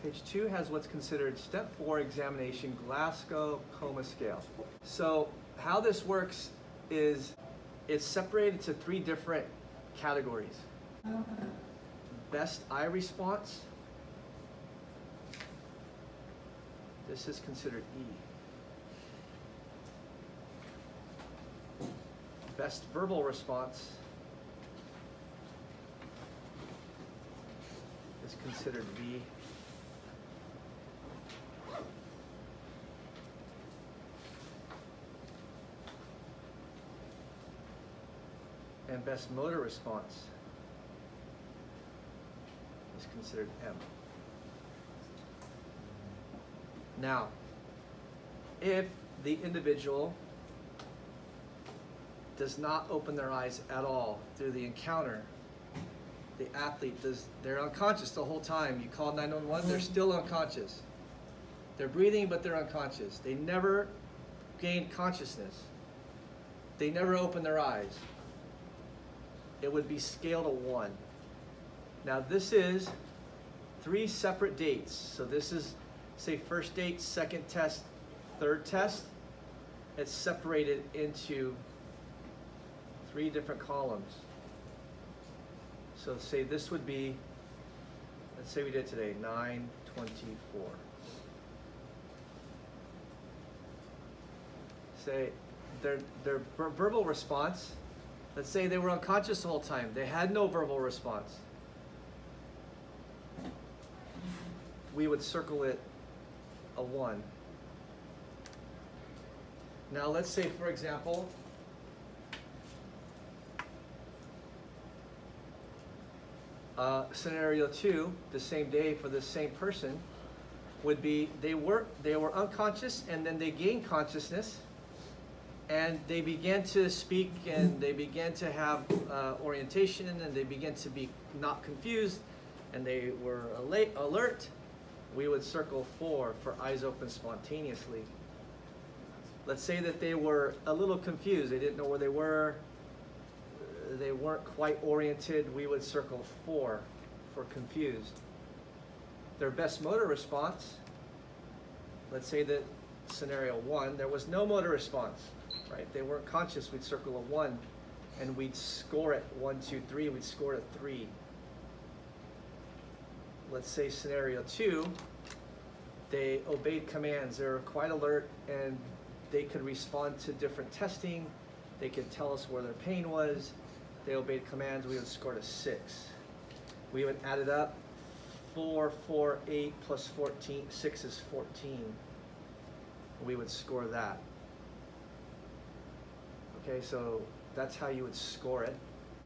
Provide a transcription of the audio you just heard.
Page 2 has what's considered Step 4 examination Glasgow Coma scale. So how this works is it's separated to 3 different categories. Best eye response. This is considered E. Best verbal response is considered V. And best motor response is considered M. Now, if the individual does not open their eyes at all through the encounter, the athlete they're unconscious the whole time. You call 911, they're still unconscious. They're breathing, but they're unconscious. They never gain consciousness. They never open their eyes. It would be scaled a 1. Now this is 3 separate dates. So this is, say, first date, second test, third test. It's separated into 3 different columns. So say this would be, let's say we did today, 9/24. Say their verbal response, let's say they were unconscious the whole time. They had no verbal response. We would circle it a 1. Now let's say, for example, scenario 2, the same day for the same person, would be they were unconscious and then they gained consciousness and they began to speak and they began to have orientation and they began to be not confused and they were alert. We would circle 4 for eyes open spontaneously. Let's say that they were a little confused. They didn't know where they were. They weren't quite oriented. We would circle 4 for confused. Their best motor response, let's say that scenario 1, there was no motor response, right? They weren't conscious. We'd circle a 1 and we'd score it 1, 2, 3. We'd score it a 3. Let's say scenario 2, they obeyed commands. They were quite alert and they could respond to different testing. They could tell us where their pain was. They obeyed commands. We would score it a 6. We would add it up. 4, 4, 8 plus 14. 6 is 14. We would score that. Okay, so that's how you would score it.